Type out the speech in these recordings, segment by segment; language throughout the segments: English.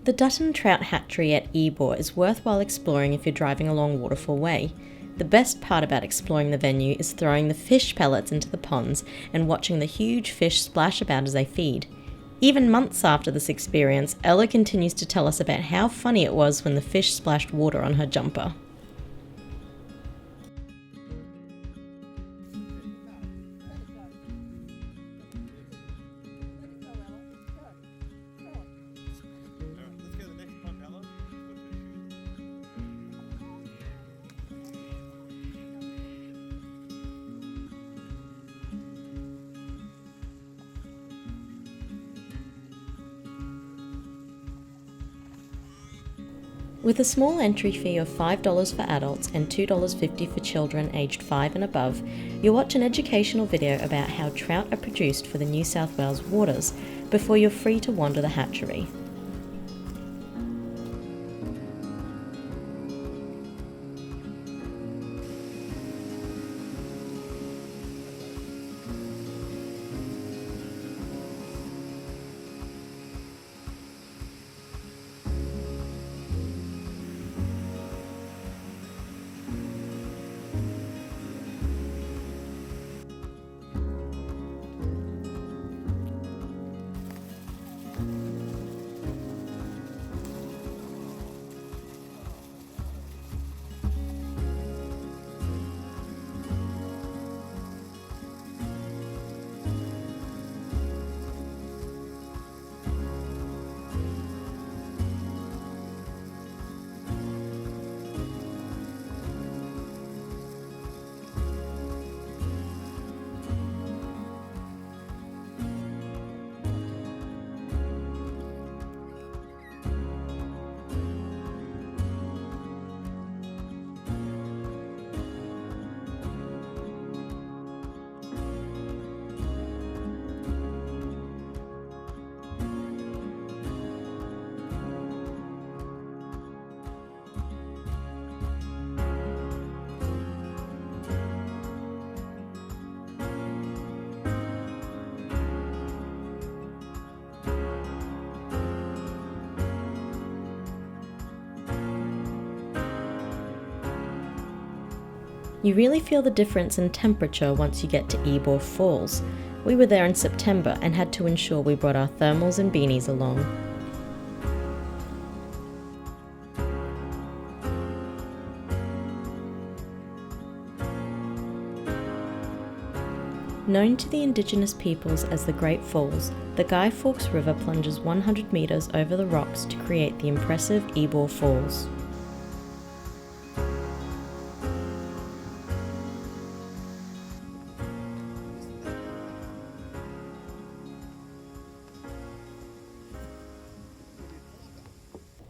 The Dutton Trout Hatchery at Ybor is worthwhile exploring if you're driving along Waterfall Way. The best part about exploring the venue is throwing the fish pellets into the ponds and watching the huge fish splash about as they feed. Even months after this experience, Ella continues to tell us about how funny it was when the fish splashed water on her jumper. With a small entry fee of $5 for adults and $2.50 for children aged 5 and above, you'll watch an educational video about how trout are produced for the New South Wales waters before you're free to wander the hatchery. You really feel the difference in temperature once you get to Ybor Falls. We were there in September and had to ensure we brought our thermals and beanies along. Known to the Indigenous peoples as the Great Falls, the Guy Fawkes River plunges 100 metres over the rocks to create the impressive Ybor Falls.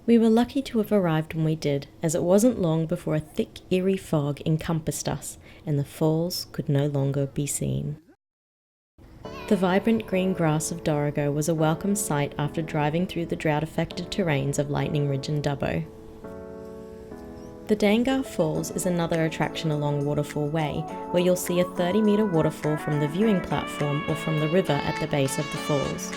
We were lucky to have arrived when we did, as it wasn't long before a thick, eerie fog encompassed us and the falls could no longer be seen. The vibrant green grass of Dorrigo was a welcome sight after driving through the drought-affected terrains of Lightning Ridge and Dubbo. The Dangar Falls is another attraction along Waterfall Way, where you'll see a 30-metre waterfall from the viewing platform or from the river at the base of the falls.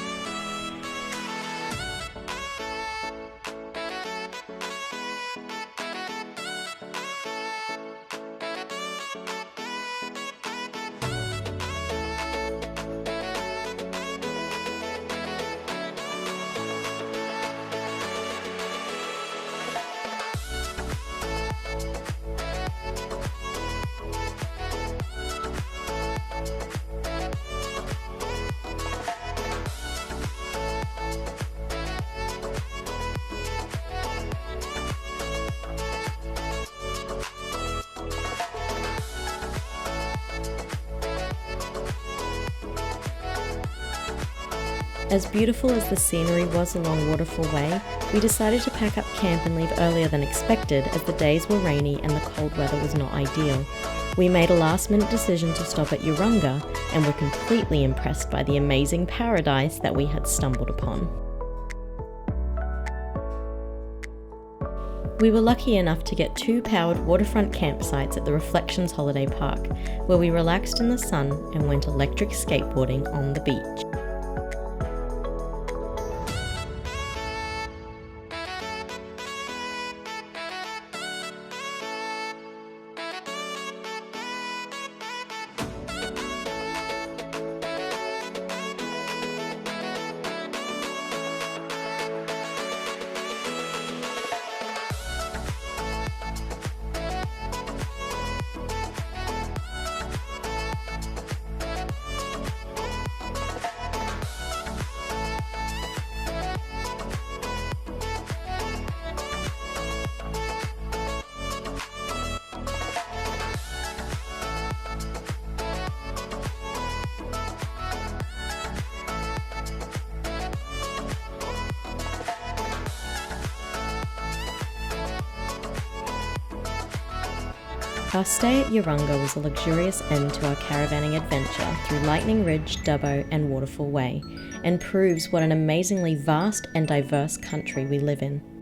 As beautiful as the scenery was along Waterfall Way, we decided to pack up camp and leave earlier than expected as the days were rainy and the cold weather was not ideal. We made a last-minute decision to stop at Urunga and were completely impressed by the amazing paradise that we had stumbled upon. We were lucky enough to get 2 powered waterfront campsites at the Reflections Holiday Park, where we relaxed in the sun and went electric skateboarding on the beach. Our stay at Urunga was a luxurious end to our caravanning adventure through Lightning Ridge, Dubbo and Waterfall Way, and proves what an amazingly vast and diverse country we live in.